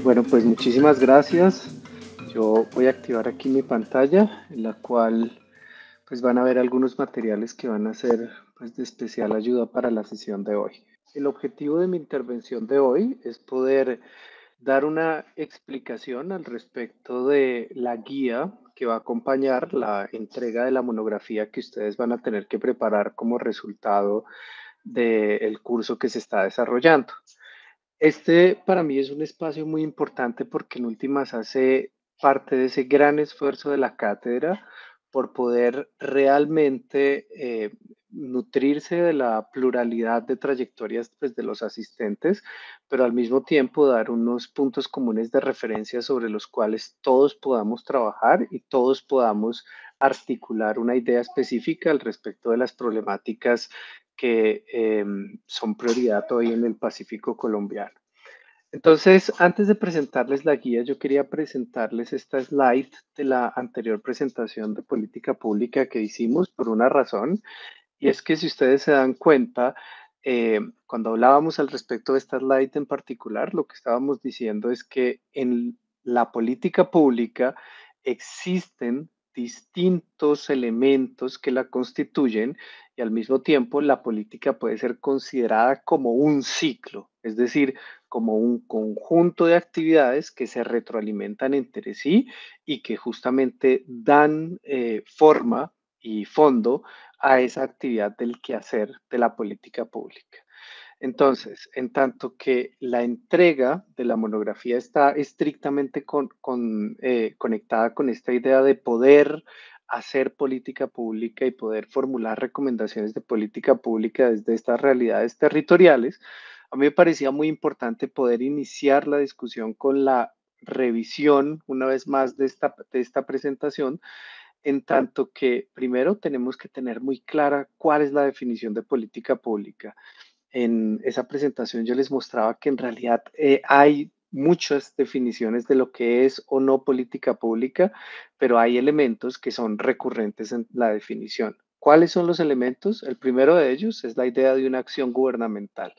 Bueno, pues muchísimas gracias. Yo voy a activar aquí mi pantalla, en la cual pues van a ver algunos materiales que van a ser pues de especial ayuda para la sesión de hoy. El objetivo de mi intervención de hoy es poder dar una explicación al respecto de la guía que va a acompañar la entrega de la monografía que ustedes van a tener que preparar como resultado del curso que se está desarrollando. Este para mí es un espacio muy importante porque en últimas hace parte de ese gran esfuerzo de la cátedra por poder realmente nutrirse de la pluralidad de trayectorias pues, de los asistentes, pero al mismo tiempo dar unos puntos comunes de referencia sobre los cuales todos podamos trabajar y todos podamos articular una idea específica al respecto de las problemáticas que son prioridad hoy en el Pacífico colombiano. Entonces, antes de presentarles la guía, yo quería presentarles esta slide de la anterior presentación de política pública que hicimos por una razón, y es que si ustedes se dan cuenta, cuando hablábamos al respecto de esta slide en particular, lo que estábamos diciendo es que en la política pública existen distintos elementos que la constituyen y al mismo tiempo la política puede ser considerada como un ciclo, es decir, como un conjunto de actividades que se retroalimentan entre sí y que justamente dan forma y fondo a esa actividad del quehacer de la política pública. Entonces, en tanto que la entrega de la monografía está estrictamente conectada con esta idea de poder hacer política pública y poder formular recomendaciones de política pública desde estas realidades territoriales, a mí me parecía muy importante poder iniciar la discusión con la revisión, una vez más, de esta presentación, en tanto que primero tenemos que tener muy clara cuál es la definición de política pública. En esa presentación yo les mostraba que en realidad hay muchas definiciones de lo que es o no política pública, pero hay elementos que son recurrentes en la definición. ¿Cuáles son los elementos? El primero de ellos es la idea de una acción gubernamental.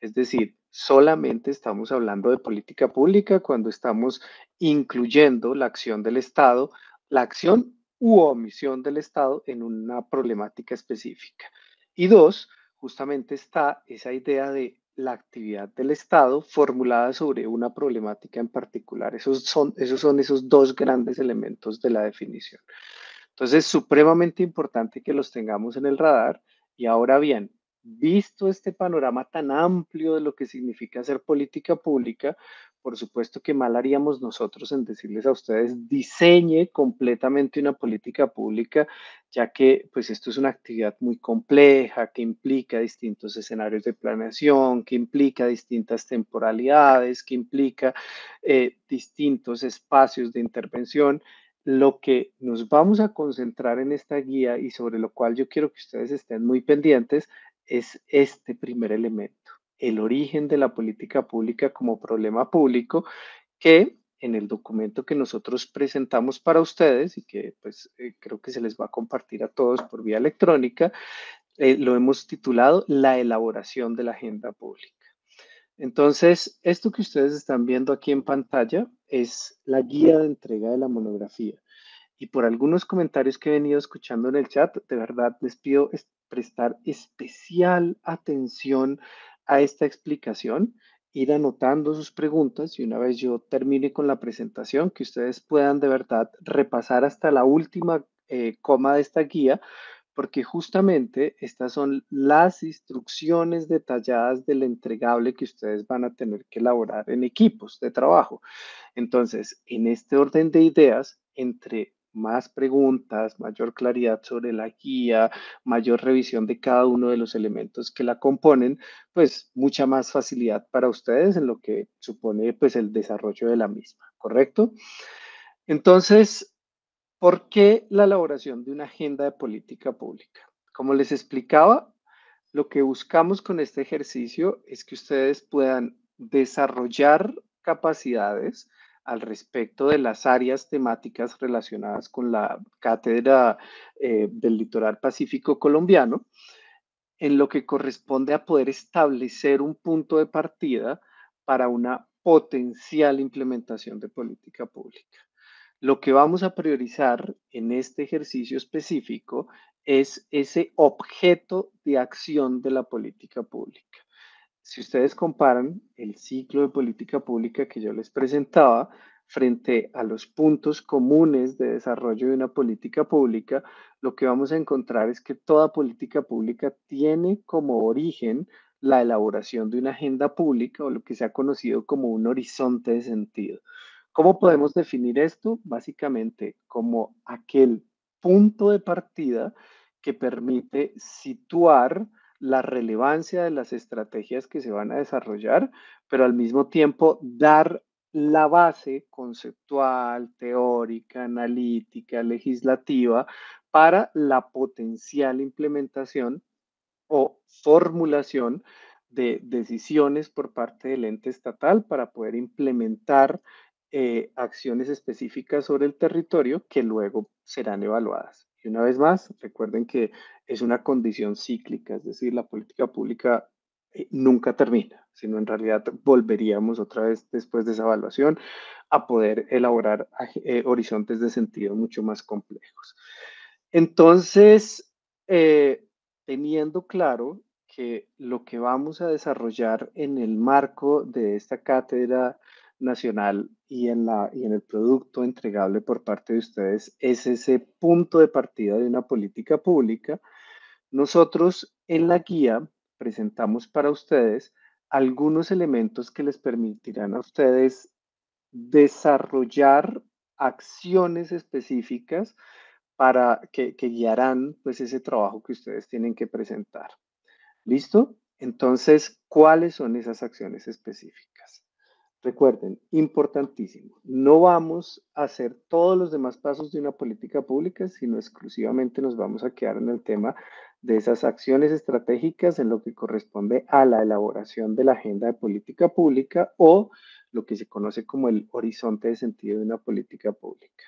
Es decir, solamente estamos hablando de política pública cuando estamos incluyendo la acción del Estado, la acción u omisión del Estado en una problemática específica. Y dos, justamente está esa idea de la actividad del Estado formulada sobre una problemática en particular. Esos son esos dos grandes elementos de la definición. Entonces, es supremamente importante que los tengamos en el radar. Y ahora bien, visto este panorama tan amplio de lo que significa hacer política pública, por supuesto que mal haríamos nosotros en decirles a ustedes, diseñe completamente una política pública, ya que pues esto es una actividad muy compleja, que implica distintos escenarios de planeación, que implica distintas temporalidades, que implica distintos espacios de intervención. Lo que nos vamos a concentrar en esta guía y sobre lo cual yo quiero que ustedes estén muy pendientes es este primer elemento, el origen de la política pública como problema público que en el documento que nosotros presentamos para ustedes y que pues creo que se les va a compartir a todos por vía electrónica, lo hemos titulado La elaboración de la agenda pública. Entonces, esto que ustedes están viendo aquí en pantalla es la guía de entrega de la monografía. Y por algunos comentarios que he venido escuchando en el chat, de verdad les pido prestar especial atención a esta explicación, ir anotando sus preguntas y una vez yo termine con la presentación, que ustedes puedan de verdad repasar hasta la última coma de esta guía, porque justamente estas son las instrucciones detalladas del entregable que ustedes van a tener que elaborar en equipos de trabajo. Entonces, en este orden de ideas, entre más preguntas, mayor claridad sobre la guía, mayor revisión de cada uno de los elementos que la componen, pues mucha más facilidad para ustedes en lo que supone pues el desarrollo de la misma, ¿correcto? Entonces, ¿por qué la elaboración de una agenda de política pública? Como les explicaba, lo que buscamos con este ejercicio es que ustedes puedan desarrollar capacidades al respecto de las áreas temáticas relacionadas con la cátedra del litoral pacífico colombiano, en lo que corresponde a poder establecer un punto de partida para una potencial implementación de política pública. Lo que vamos a priorizar en este ejercicio específico es ese objeto de acción de la política pública. Si ustedes comparan el ciclo de política pública que yo les presentaba frente a los puntos comunes de desarrollo de una política pública, lo que vamos a encontrar es que toda política pública tiene como origen la elaboración de una agenda pública o lo que se ha conocido como un horizonte de sentido. ¿Cómo podemos definir esto? Básicamente como aquel punto de partida que permite situar la relevancia de las estrategias que se van a desarrollar, pero al mismo tiempo dar la base conceptual, teórica, analítica, legislativa para la potencial implementación o formulación de decisiones por parte del ente estatal para poder implementar acciones específicas sobre el territorio que luego serán evaluadas. Y una vez más, recuerden que es una condición cíclica, es decir, la política pública nunca termina, sino en realidad volveríamos otra vez después de esa evaluación a poder elaborar horizontes de sentido mucho más complejos. Entonces, teniendo claro que lo que vamos a desarrollar en el marco de esta cátedra nacional y en el producto entregable por parte de ustedes es ese punto de partida de una política pública, nosotros en la guía presentamos para ustedes algunos elementos que les permitirán a ustedes desarrollar acciones específicas para que guiarán pues ese trabajo que ustedes tienen que presentar. ¿Listo? Entonces, ¿cuáles son esas acciones específicas? Recuerden, importantísimo, no vamos a hacer todos los demás pasos de una política pública, sino exclusivamente nos vamos a quedar en el tema de esas acciones estratégicas en lo que corresponde a la elaboración de la agenda de política pública o lo que se conoce como el horizonte de sentido de una política pública.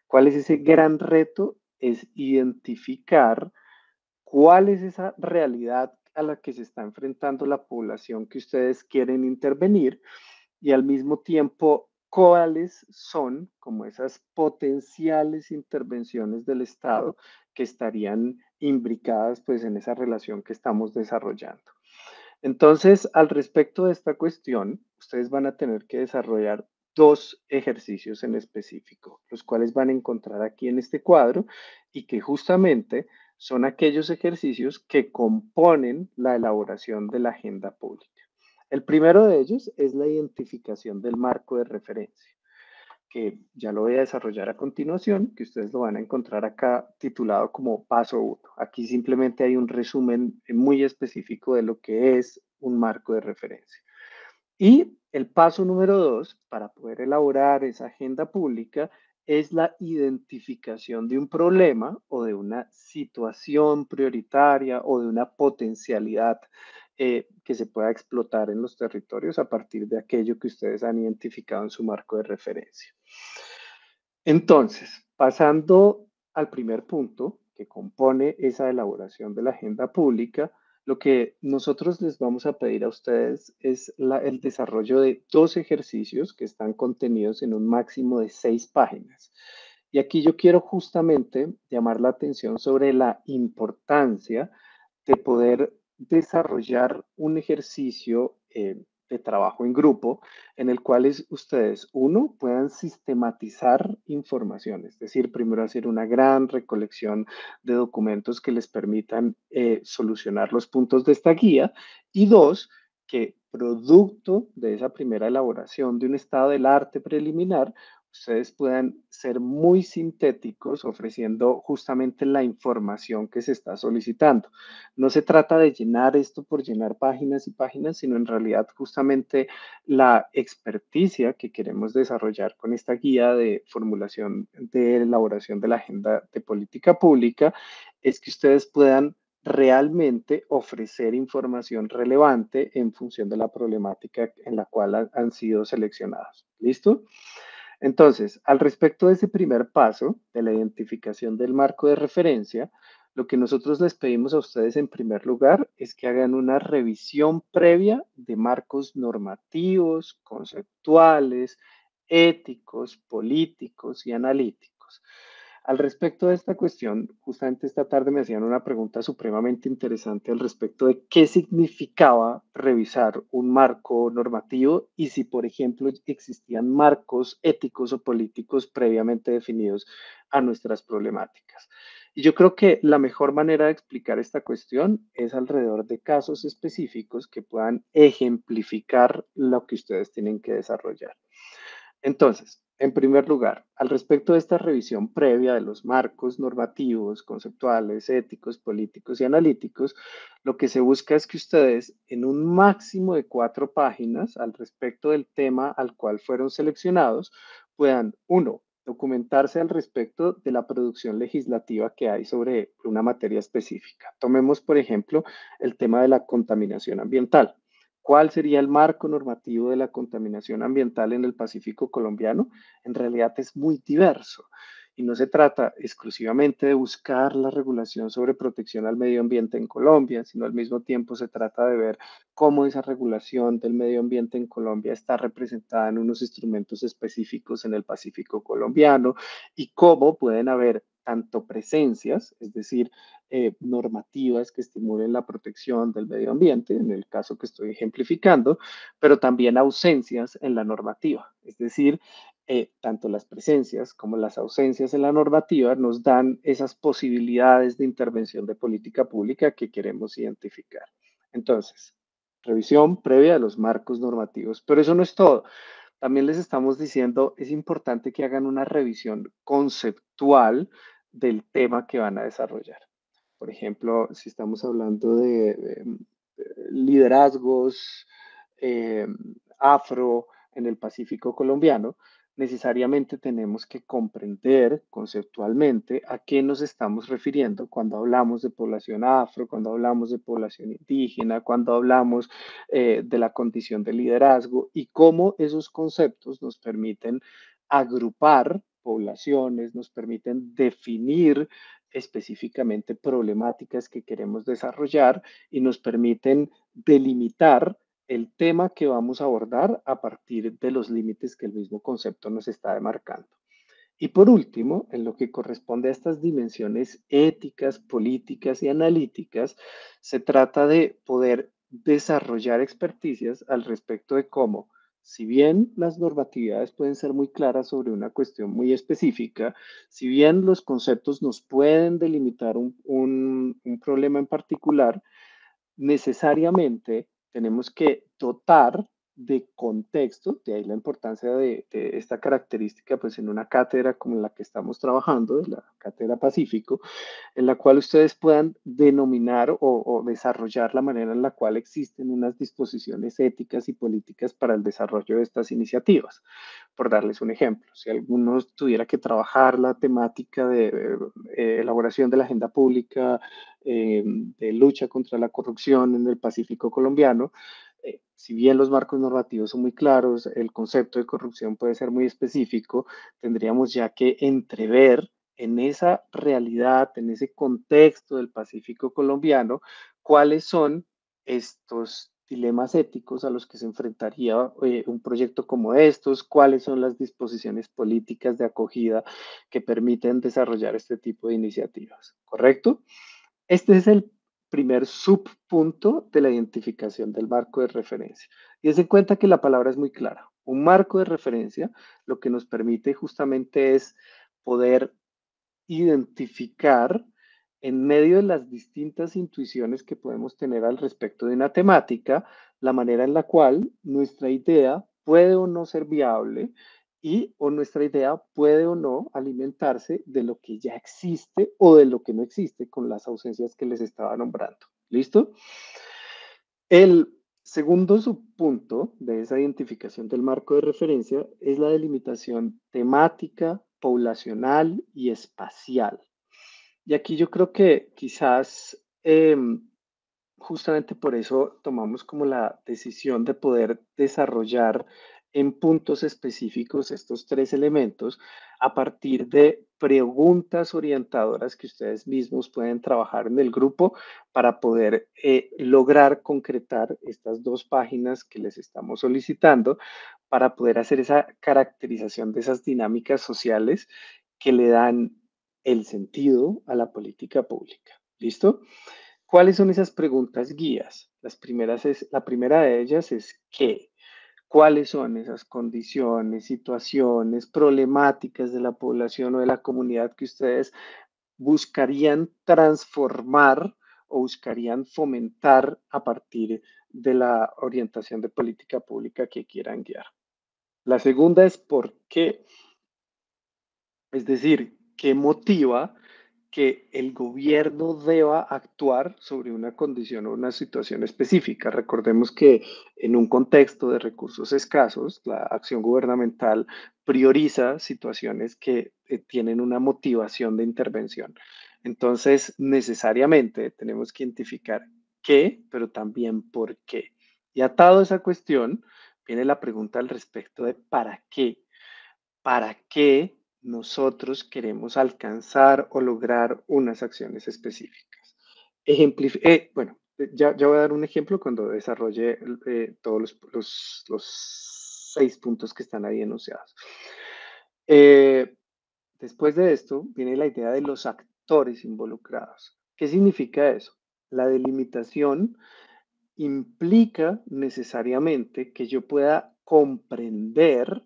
¿Cuál es ese gran reto? Es identificar cuál es esa realidad a la que se está enfrentando la población que ustedes quieren intervenir y al mismo tiempo cuáles son como esas potenciales intervenciones del Estado que estarían imbricadas pues en esa relación que estamos desarrollando. Entonces, al respecto de esta cuestión, ustedes van a tener que desarrollar dos ejercicios en específico, los cuales van a encontrar aquí en este cuadro y que justamente son aquellos ejercicios que componen la elaboración de la agenda pública. El primero de ellos es la identificación del marco de referencia, que ya lo voy a desarrollar a continuación, que ustedes lo van a encontrar acá titulado como paso 1. Aquí simplemente hay un resumen muy específico de lo que es un marco de referencia. Y el paso número 2, para poder elaborar esa agenda pública, es la identificación de un problema o de una situación prioritaria o de una potencialidad que se pueda explotar en los territorios a partir de aquello que ustedes han identificado en su marco de referencia. Entonces, pasando al primer punto que compone esa elaboración de la agenda pública, lo que nosotros les vamos a pedir a ustedes es el desarrollo de dos ejercicios que están contenidos en un máximo de 6 páginas. Y aquí yo quiero justamente llamar la atención sobre la importancia de poder desarrollar un ejercicio de trabajo en grupo en el cual ustedes, uno, puedan sistematizar información, es decir, primero hacer una gran recolección de documentos que les permitan solucionar los puntos de esta guía y dos, que producto de esa primera elaboración de un estado del arte preliminar, ustedes puedan ser muy sintéticos ofreciendo justamente la información que se está solicitando. No se trata de llenar esto por llenar páginas y páginas, sino en realidad justamente la experticia que queremos desarrollar con esta guía de formulación de elaboración de la agenda de política pública es que ustedes puedan realmente ofrecer información relevante en función de la problemática en la cual han sido seleccionados. ¿Listo? Entonces, al respecto de ese primer paso, de la identificación del marco de referencia, lo que nosotros les pedimos a ustedes en primer lugar es que hagan una revisión previa de marcos normativos, conceptuales, éticos, políticos y analíticos. Al respecto de esta cuestión, justamente esta tarde me hacían una pregunta supremamente interesante al respecto de qué significaba revisar un marco normativo y si, por ejemplo, existían marcos éticos o políticos previamente definidos a nuestras problemáticas. Y yo creo que la mejor manera de explicar esta cuestión es alrededor de casos específicos que puedan ejemplificar lo que ustedes tienen que desarrollar. Entonces, en primer lugar, al respecto de esta revisión previa de los marcos normativos, conceptuales, éticos, políticos y analíticos, lo que se busca es que ustedes en un máximo de 4 páginas al respecto del tema al cual fueron seleccionados puedan, uno, documentarse al respecto de la producción legislativa que hay sobre una materia específica. Tomemos, por ejemplo, el tema de la contaminación ambiental. ¿Cuál sería el marco normativo de la contaminación ambiental en el Pacífico colombiano? En realidad es muy diverso y no se trata exclusivamente de buscar la regulación sobre protección al medio ambiente en Colombia, sino al mismo tiempo se trata de ver cómo esa regulación del medio ambiente en Colombia está representada en unos instrumentos específicos en el Pacífico colombiano y cómo pueden haber tanto presencias, es decir, normativas que estimulen la protección del medio ambiente, en el caso que estoy ejemplificando, pero también ausencias en la normativa. Es decir, tanto las presencias como las ausencias en la normativa nos dan esas posibilidades de intervención de política pública que queremos identificar. Entonces, revisión previa de los marcos normativos, pero eso no es todo. También les estamos diciendo, es importante que hagan una revisión conceptual del tema que van a desarrollar. Por ejemplo, si estamos hablando de liderazgos eh, afro en el Pacífico colombiano, necesariamente tenemos que comprender conceptualmente a qué nos estamos refiriendo cuando hablamos de población afro, cuando hablamos de población indígena, cuando hablamos de la condición de liderazgo y cómo esos conceptos nos permiten agrupar poblaciones, nos permiten definir específicamente problemáticas que queremos desarrollar y nos permiten delimitar el tema que vamos a abordar a partir de los límites que el mismo concepto nos está demarcando. Y por último, en lo que corresponde a estas dimensiones éticas, políticas y analíticas, se trata de poder desarrollar experticias al respecto de cómo, si bien las normatividades pueden ser muy claras sobre una cuestión muy específica, si bien los conceptos nos pueden delimitar un problema en particular, necesariamente tenemos que dotar de contexto, de ahí la importancia de esta característica, pues en una cátedra como la que estamos trabajando, la Cátedra Pacífico, en la cual ustedes puedan denominar o desarrollar la manera en la cual existen unas disposiciones éticas y políticas para el desarrollo de estas iniciativas. Por darles un ejemplo, si alguno tuviera que trabajar la temática de elaboración de la agenda pública de lucha contra la corrupción en el Pacífico colombiano, si bien los marcos normativos son muy claros, el concepto de corrupción puede ser muy específico, tendríamos ya que entrever en esa realidad, en ese contexto del Pacífico colombiano, cuáles son estos dilemas éticos a los que se enfrentaría un proyecto como estos, cuáles son las disposiciones políticas de acogida que permiten desarrollar este tipo de iniciativas, ¿correcto? Este es el primer subpunto de la identificación del marco de referencia. Y es en cuenta que la palabra es muy clara. Un marco de referencia lo que nos permite justamente es poder identificar en medio de las distintas intuiciones que podemos tener al respecto de una temática, la manera en la cual nuestra idea puede o no ser viable y o nuestra idea puede o no alimentarse de lo que ya existe o de lo que no existe con las ausencias que les estaba nombrando. ¿Listo? El segundo subpunto de esa identificación del marco de referencia es la delimitación temática, poblacional y espacial. Y aquí yo creo que quizás justamente por eso tomamos como la decisión de poder desarrollar en puntos específicos estos tres elementos a partir de preguntas orientadoras que ustedes mismos pueden trabajar en el grupo para poder lograr concretar estas dos páginas que les estamos solicitando para poder hacer esa caracterización de esas dinámicas sociales que le dan el sentido a la política pública. ¿Listo? ¿Cuáles son esas preguntas guías? La primera de ellas es ¿qué? ¿Cuáles son esas condiciones, situaciones, problemáticas de la población o de la comunidad que ustedes buscarían transformar o buscarían fomentar a partir de la orientación de política pública que quieran guiar? La segunda es por qué, es decir, qué motiva que el gobierno deba actuar sobre una condición o una situación específica. Recordemos que en un contexto de recursos escasos, la acción gubernamental prioriza situaciones que tienen una motivación de intervención. Entonces, necesariamente tenemos que identificar qué, pero también por qué. Y atado a esa cuestión, viene la pregunta al respecto de ¿para qué? ¿Para qué nosotros queremos alcanzar o lograr unas acciones específicas? Bueno, ya voy a dar un ejemplo cuando desarrolle todos los 6 puntos que están ahí enunciados. Eh, Después de esto viene la idea de los actores involucrados. ¿Qué significa eso? La delimitación implica necesariamente que yo pueda comprender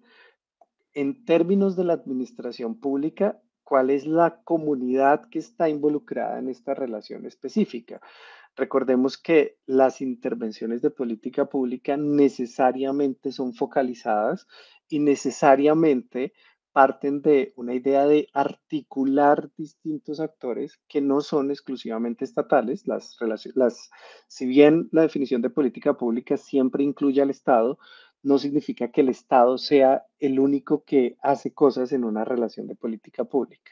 en términos de la administración pública, ¿cuál es la comunidad que está involucrada en esta relación específica? Recordemos que las intervenciones de política pública necesariamente son focalizadas y necesariamente parten de una idea de articular distintos actores que no son exclusivamente estatales. Si bien la definición de política pública siempre incluye al Estado, no significa que el Estado sea el único que hace cosas en una relación de política pública.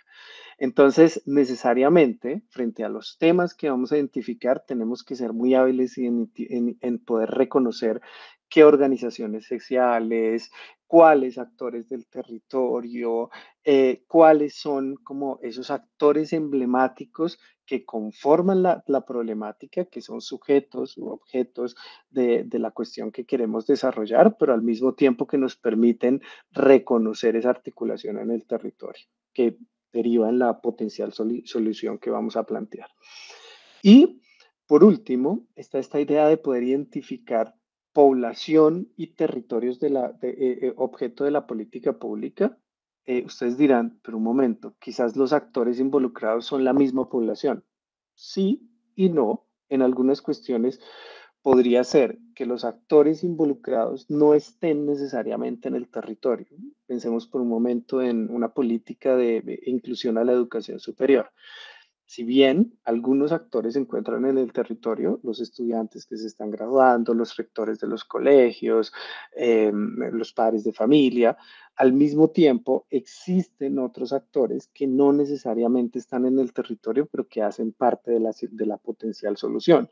Entonces, necesariamente, frente a los temas que vamos a identificar, tenemos que ser muy hábiles en poder reconocer qué organizaciones sociales, cuáles actores del territorio, cuáles son como esos actores emblemáticos que conforman la problemática, que son sujetos u objetos de la cuestión que queremos desarrollar, pero al mismo tiempo que nos permiten reconocer esa articulación en el territorio, que deriva en la potencial solución que vamos a plantear. Y por último, está esta idea de poder identificar población y territorios objeto de la política pública. Ustedes dirán, pero un momento, quizás los actores involucrados son la misma población. Sí y no. En algunas cuestiones podría ser que los actores involucrados no estén necesariamente en el territorio. Pensemos por un momento en una política de inclusión a la educación superior. Si bien algunos actores se encuentran en el territorio, los estudiantes que se están graduando, los rectores de los colegios, los padres de familia, al mismo tiempo existen otros actores que no necesariamente están en el territorio, pero que hacen parte de la potencial solución.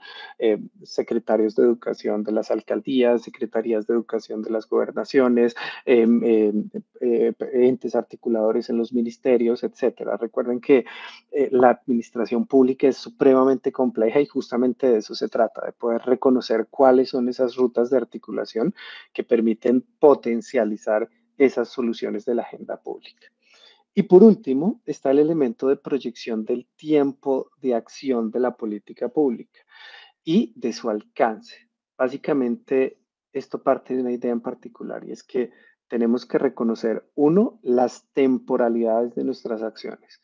Secretarios de educación de las alcaldías, secretarías de educación de las gobernaciones, entes articuladores en los ministerios, etcétera. Recuerden que la administración pública es supremamente compleja y justamente de eso se trata, de poder reconocer cuáles son esas rutas de articulación que permiten potencializar esas soluciones de la agenda pública. Y por último, está el elemento de proyección del tiempo de acción de la política pública y de su alcance. Básicamente, esto parte de una idea en particular y es que tenemos que reconocer, uno, las temporalidades de nuestras acciones.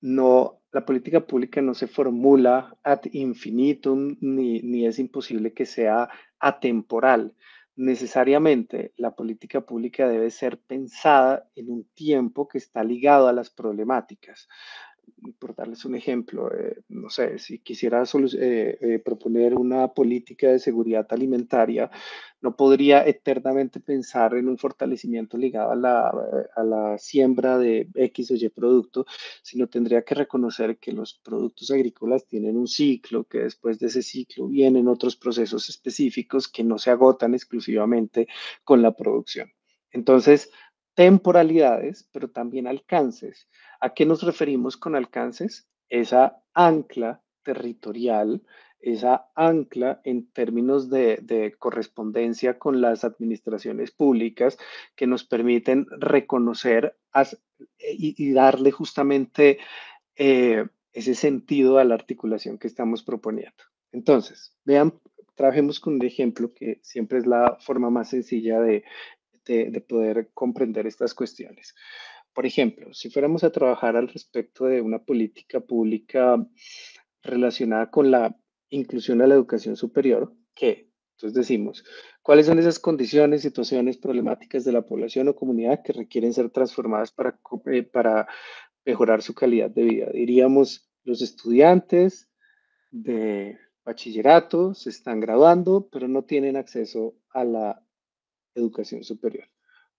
No, la política pública no se formula ad infinitum ni es imposible que sea atemporal. Necesariamente la política pública debe ser pensada en un tiempo que está ligado a las problemáticas. por darles un ejemplo, no sé, si quisiera proponer una política de seguridad alimentaria, no podría eternamente pensar en un fortalecimiento ligado a la siembra de X o Y producto, sino tendría que reconocer que los productos agrícolas tienen un ciclo, que después de ese ciclo vienen otros procesos específicos que no se agotan exclusivamente con la producción. Entonces, temporalidades, pero también alcances. ¿A qué nos referimos con alcances? Esa ancla territorial, esa ancla en términos de correspondencia con las administraciones públicas que nos permiten reconocer y darle justamente ese sentido a la articulación que estamos proponiendo. Entonces, vean, trabajemos con un ejemplo que siempre es la forma más sencilla de poder comprender estas cuestiones. Por ejemplo, si fuéramos a trabajar al respecto de una política pública relacionada con la inclusión a la educación superior, ¿qué? Entonces decimos, ¿cuáles son esas condiciones, situaciones, problemáticas de la población o comunidad que requieren ser transformadas para mejorar su calidad de vida? Diríamos, los estudiantes de bachillerato se están graduando, pero no tienen acceso a la educación superior.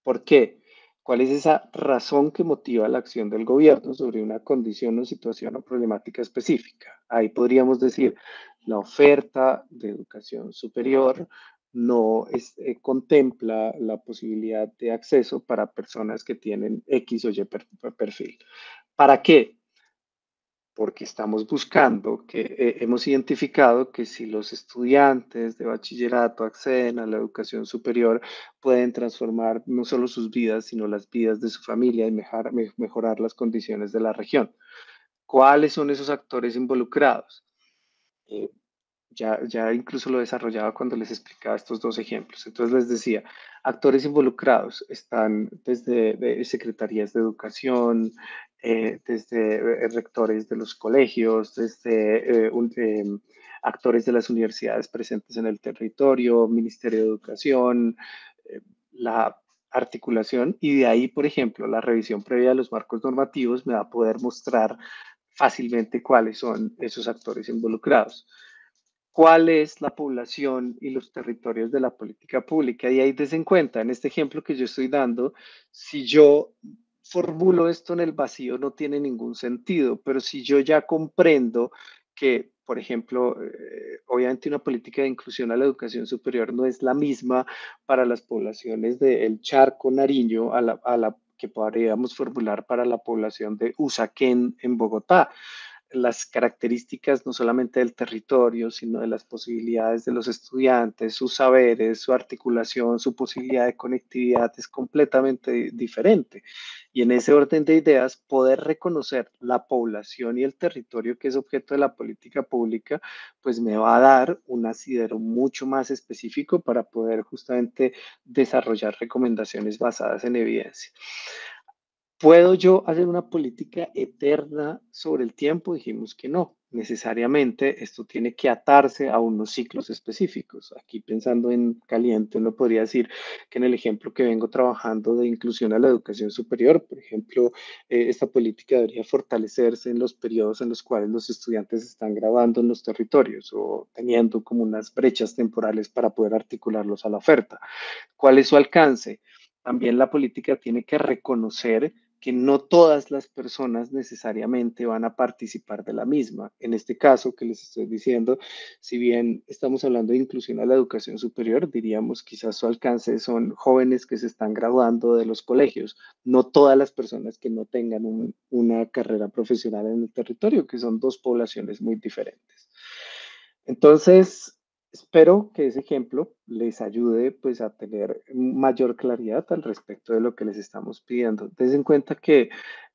¿Por qué? ¿Cuál es esa razón que motiva la acción del gobierno sobre una condición o situación o problemática específica? Ahí podríamos decir, la oferta de educación superior no contempla la posibilidad de acceso para personas que tienen X o Y perfil. ¿Para qué? Porque estamos buscando que hemos identificado que si los estudiantes de bachillerato acceden a la educación superior, pueden transformar no solo sus vidas, sino las vidas de su familia y mejorar las condiciones de la región. ¿Cuáles son esos actores involucrados? Eh, ya incluso lo desarrollaba cuando les explicaba estos dos ejemplos. Entonces les decía, actores involucrados están desde secretarías de educación, desde rectores de los colegios, desde actores de las universidades presentes en el territorio, Ministerio de Educación, la articulación y de ahí, por ejemplo, la revisión previa de los marcos normativos me va a poder mostrar fácilmente cuáles son esos actores involucrados. ¿Cuál es la población y los territorios de la política pública? Y ahí des en cuenta, en este ejemplo que yo estoy dando, si yo formulo esto en el vacío no tiene ningún sentido, pero si yo ya comprendo que, por ejemplo, obviamente una política de inclusión a la educación superior no es la misma para las poblaciones del Charco, Nariño, a la que podríamos formular para la población de Usaquén en Bogotá. Las características no solamente del territorio, sino de las posibilidades de los estudiantes, sus saberes, su articulación, su posibilidad de conectividad es completamente diferente. Y en ese orden de ideas, poder reconocer la población y el territorio que es objeto de la política pública, pues me va a dar un asidero mucho más específico para poder justamente desarrollar recomendaciones basadas en evidencia. ¿Puedo yo hacer una política eterna sobre el tiempo? Dijimos que no. Necesariamente esto tiene que atarse a unos ciclos específicos. Aquí pensando en caliente, uno podría decir que en el ejemplo que vengo trabajando de inclusión a la educación superior, por ejemplo, esta política debería fortalecerse en los periodos en los cuales los estudiantes están graduando en los territorios o teniendo como unas brechas temporales para poder articularlos a la oferta. ¿Cuál es su alcance? También la política tiene que reconocer que no todas las personas necesariamente van a participar de la misma. En este caso que les estoy diciendo, si bien estamos hablando de inclusión a la educación superior, diríamos quizás su alcance son jóvenes que se están graduando de los colegios, no todas las personas que no tengan una carrera profesional en el territorio, que son dos poblaciones muy diferentes. Entonces, espero que ese ejemplo les ayude pues a tener mayor claridad al respecto de lo que les estamos pidiendo. Ten en cuenta que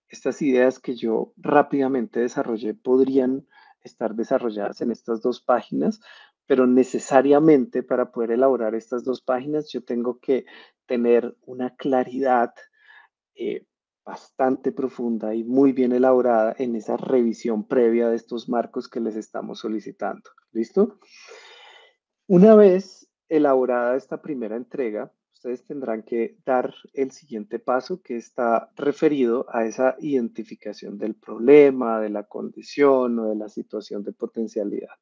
estas ideas que yo rápidamente desarrollé podrían estar desarrolladas en estas dos páginas, pero necesariamente para poder elaborar estas dos páginas yo tengo que tener una claridad eh, bastante profunda y muy bien elaborada en esa revisión previa de estos marcos que les estamos solicitando. ¿Listo? Una vez elaborada esta primera entrega, ustedes tendrán que dar el siguiente paso que está referido a esa identificación del problema, de la condición o de la situación de potencialidad.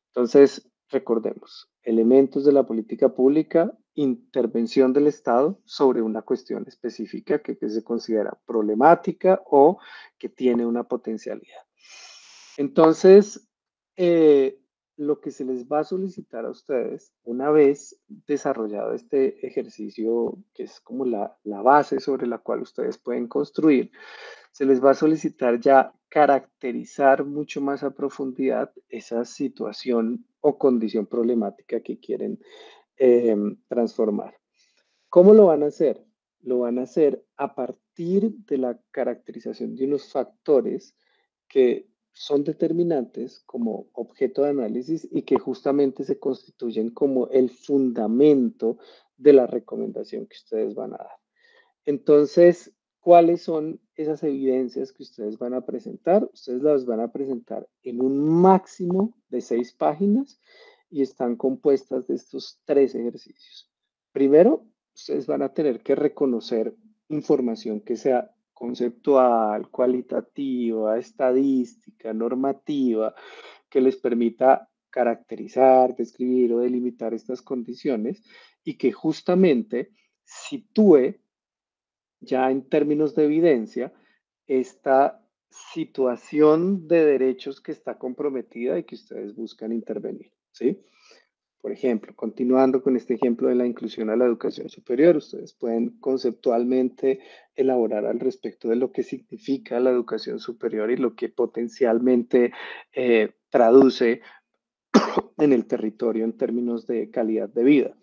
Entonces, recordemos, elementos de la política pública, intervención del Estado sobre una cuestión específica que se considera problemática o que tiene una potencialidad. Entonces, eh, lo que se les va a solicitar a ustedes, una vez desarrollado este ejercicio, que es como la base sobre la cual ustedes pueden construir, se les va a solicitar ya caracterizar mucho más a profundidad esa situación o condición problemática que quieren transformar. ¿Cómo lo van a hacer? Lo van a hacer a partir de la caracterización de unos factores que son determinantes como objeto de análisis y que justamente se constituyen como el fundamento de la recomendación que ustedes van a dar. Entonces, ¿cuáles son esas evidencias que ustedes van a presentar? Ustedes las van a presentar en un máximo de 6 páginas y están compuestas de estos 3 ejercicios. Primero, ustedes van a tener que reconocer información que sea conceptual, cualitativa, estadística, normativa, que les permita caracterizar, describir o delimitar estas condiciones y que justamente sitúe ya en términos de evidencia esta situación de derechos que está comprometida y que ustedes buscan intervenir, ¿sí? Por ejemplo, continuando con este ejemplo de la inclusión a la educación superior, ustedes pueden conceptualmente elaborar al respecto de lo que significa la educación superior y lo que potencialmente traduce en el territorio en términos de calidad de vida.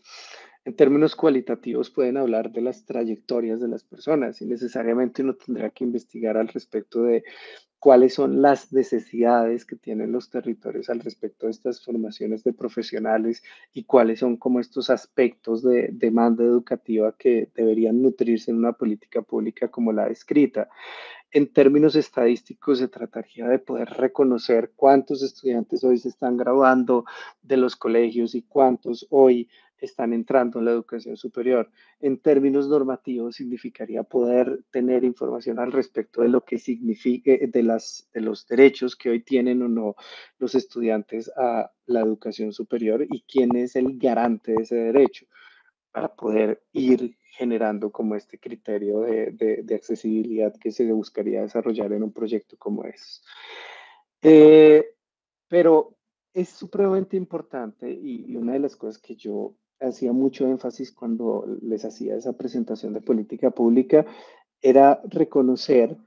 En términos cualitativos pueden hablar de las trayectorias de las personas y necesariamente uno tendrá que investigar al respecto de cuáles son las necesidades que tienen los territorios al respecto de estas formaciones de profesionales y cuáles son como estos aspectos de demanda educativa que deberían nutrirse en una política pública como la descrita. En términos estadísticos, se trataría de poder reconocer cuántos estudiantes hoy se están graduando de los colegios y cuántos hoy están entrando en la educación superior. En términos normativos, significaría poder tener información al respecto de lo que signifique, de los derechos que hoy tienen o no los estudiantes a la educación superior y quién es el garante de ese derecho para poder ir generando como este criterio de accesibilidad que se buscaría desarrollar en un proyecto como ese. Eh, pero es supremamente importante y una de las cosas que yo hacía mucho énfasis cuando les hacía esa presentación de política pública era reconocer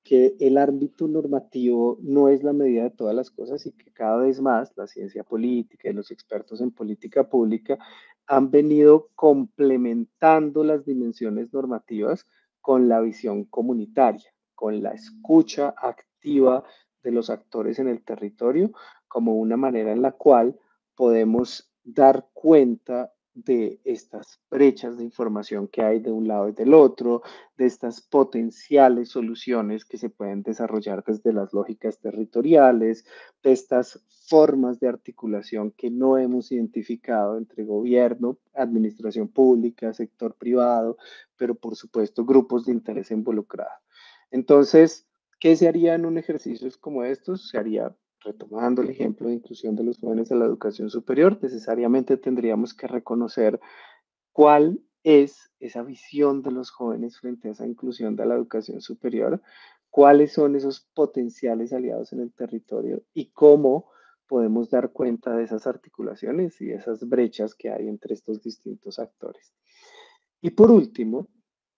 que el ámbito normativo no es la medida de todas las cosas y que cada vez más la ciencia política y los expertos en política pública han venido complementando las dimensiones normativas con la visión comunitaria, con la escucha activa de los actores en el territorio, como una manera en la cual podemos dar cuenta de estas brechas de información que hay de un lado y del otro, de estas potenciales soluciones que se pueden desarrollar desde las lógicas territoriales, de estas formas de articulación que no hemos identificado entre gobierno, administración pública, sector privado, pero por supuesto grupos de interés involucrados. Entonces, ¿qué se haría en un ejercicio como estos? Se haría retomando el ejemplo de inclusión de los jóvenes a la educación superior, necesariamente tendríamos que reconocer cuál es esa visión de los jóvenes frente a esa inclusión de la educación superior, cuáles son esos potenciales aliados en el territorio y cómo podemos dar cuenta de esas articulaciones y esas brechas que hay entre estos distintos actores. Y por último,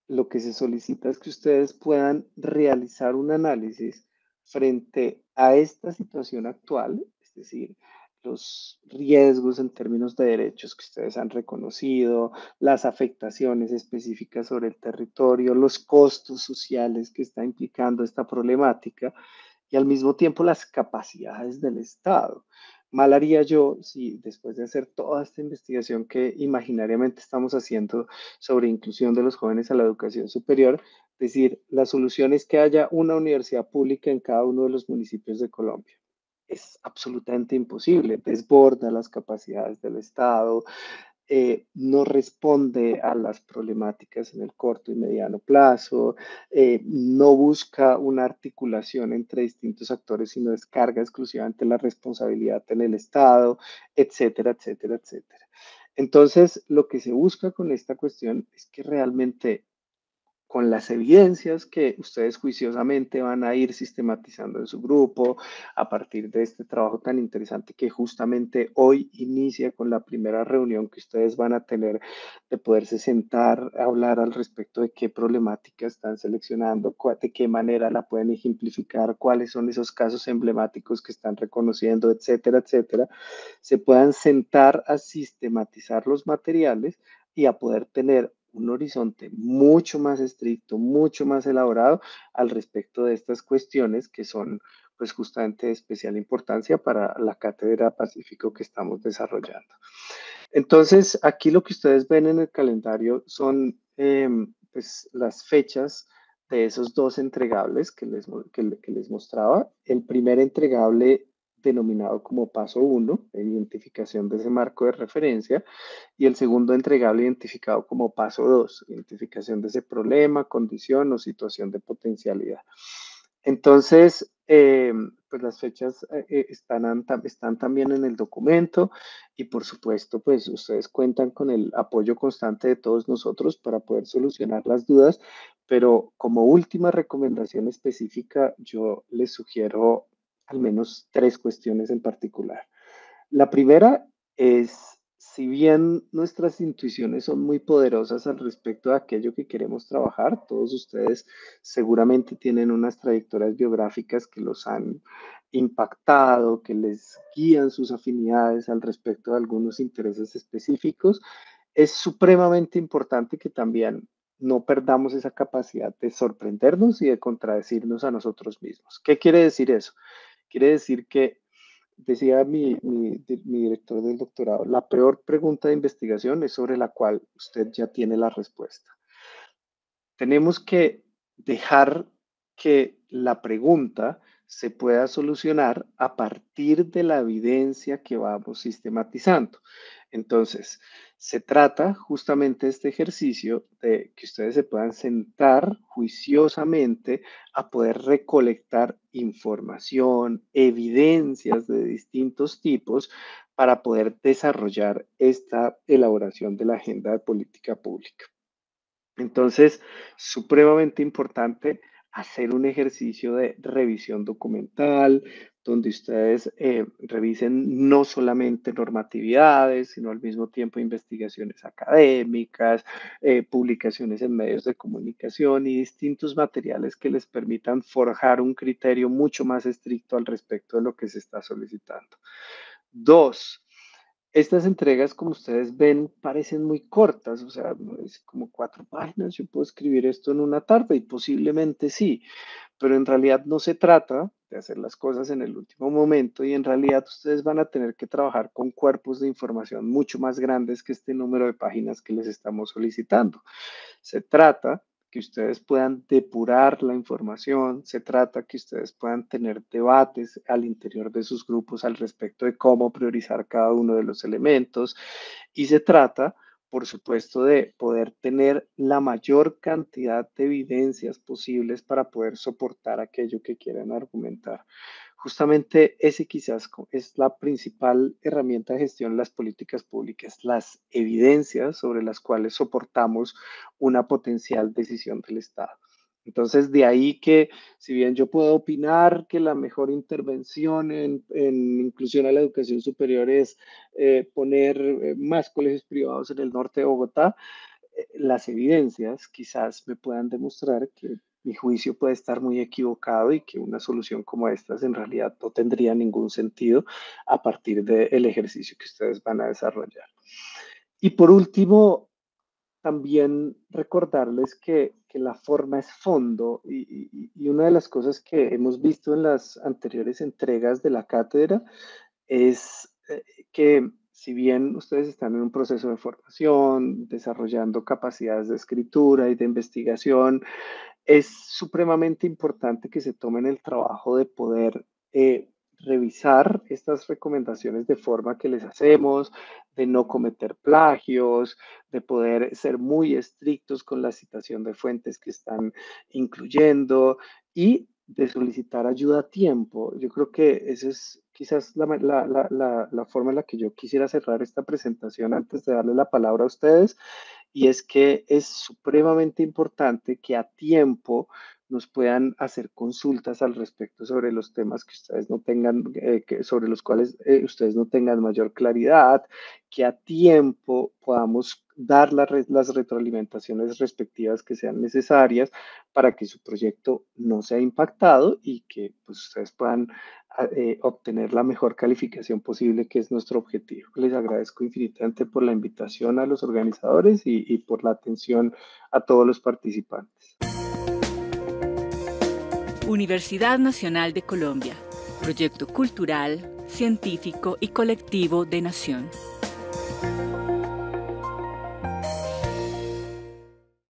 lo que se solicita es que ustedes puedan realizar un análisis frente a esta situación actual, es decir, los riesgos en términos de derechos que ustedes han reconocido, las afectaciones específicas sobre el territorio, los costos sociales que está implicando esta problemática y al mismo tiempo las capacidades del Estado. Mal haría yo si después de hacer toda esta investigación que imaginariamente estamos haciendo sobre inclusión de los jóvenes a la educación superior, decir, la solución es que haya una universidad pública en cada uno de los municipios de Colombia. Es absolutamente imposible, desborda las capacidades del Estado, no responde a las problemáticas en el corto y mediano plazo, no busca una articulación entre distintos actores, sino descarga exclusivamente la responsabilidad en el Estado, etcétera, etcétera, etcétera. Entonces, lo que se busca con esta cuestión es que realmente con las evidencias que ustedes juiciosamente van a ir sistematizando en su grupo a partir de este trabajo tan interesante que justamente hoy inicia con la primera reunión que ustedes van a tener de poderse sentar a hablar al respecto de qué problemática están seleccionando, de qué manera la pueden ejemplificar, cuáles son esos casos emblemáticos que están reconociendo, etcétera, etcétera, se puedan sentar a sistematizar los materiales y a poder tener un horizonte mucho más estricto, mucho más elaborado al respecto de estas cuestiones que son pues justamente de especial importancia para la Cátedra Pacífico que estamos desarrollando. Entonces, aquí lo que ustedes ven en el calendario son pues, las fechas de esos dos entregables que les mostraba. El primer entregable denominado como paso 1, identificación de ese marco de referencia, y el segundo entregable identificado como paso 2, identificación de ese problema, condición o situación de potencialidad. Entonces, pues las fechas están también en el documento y por supuesto, pues ustedes cuentan con el apoyo constante de todos nosotros para poder solucionar las dudas, pero como última recomendación específica, yo les sugiero al menos tres cuestiones en particular. La primera es, si bien nuestras intuiciones son muy poderosas al respecto de aquello que queremos trabajar, todos ustedes seguramente tienen unas trayectorias biográficas que los han impactado, que les guían sus afinidades al respecto de algunos intereses específicos, es supremamente importante que también no perdamos esa capacidad de sorprendernos y de contradecirnos a nosotros mismos. ¿Qué quiere decir eso? Quiere decir que decía mi director del doctorado, la peor pregunta de investigación es sobre la cual usted ya tiene la respuesta. Tenemos que dejar que la pregunta se pueda solucionar a partir de la evidencia que vamos sistematizando. Entonces, se trata justamente este ejercicio de que ustedes se puedan sentar juiciosamente a poder recolectar información, evidencias de distintos tipos para poder desarrollar esta elaboración de la agenda de política pública. Entonces, supremamente importante hacer un ejercicio de revisión documental, donde ustedes revisen no solamente normatividades, sino al mismo tiempo investigaciones académicas, publicaciones en medios de comunicación y distintos materiales que les permitan forjar un criterio mucho más estricto al respecto de lo que se está solicitando. Dos, estas entregas, como ustedes ven, parecen muy cortas, o sea, es como 4 páginas. Yo puedo escribir esto en una tarde y posiblemente sí, pero en realidad no se trata de hacer las cosas en el último momento y en realidad ustedes van a tener que trabajar con cuerpos de información mucho más grandes que este número de páginas que les estamos solicitando. Se trata que ustedes puedan depurar la información, se trata que ustedes puedan tener debates al interior de sus grupos al respecto de cómo priorizar cada uno de los elementos y se trata, por supuesto, de poder tener la mayor cantidad de evidencias posibles para poder soportar aquello que quieran argumentar. Justamente ese quizás es la principal herramienta de gestión de las políticas públicas, las evidencias sobre las cuales soportamos una potencial decisión del Estado. Entonces, de ahí que, si bien yo puedo opinar que la mejor intervención en inclusión a la educación superior es poner más colegios privados en el norte de Bogotá, las evidencias quizás me puedan demostrar que mi juicio puede estar muy equivocado y que una solución como estas en realidad no tendría ningún sentido a partir del ejercicio que ustedes van a desarrollar. Y por último, también recordarles que la forma es fondo y una de las cosas que hemos visto en las anteriores entregas de la cátedra es que si bien ustedes están en un proceso de formación, desarrollando capacidades de escritura y de investigación, es supremamente importante que se tomen el trabajo de poder revisar estas recomendaciones de forma que les hacemos, de no cometer plagios, de poder ser muy estrictos con la citación de fuentes que están incluyendo y de solicitar ayuda a tiempo. Yo creo que esa es quizás la forma en la que yo quisiera cerrar esta presentación antes de darle la palabra a ustedes, y es que es supremamente importante que a tiempo nos puedan hacer consultas al respecto sobre los temas que ustedes no tengan, sobre los cuales ustedes no tengan mayor claridad, que a tiempo podamos dar las retroalimentaciones respectivas que sean necesarias para que su proyecto no sea impactado y que pues, ustedes puedan obtener la mejor calificación posible, que es nuestro objetivo. Les agradezco infinitamente por la invitación a los organizadores y por la atención a todos los participantes. Universidad Nacional de Colombia, proyecto cultural, científico y colectivo de Nación.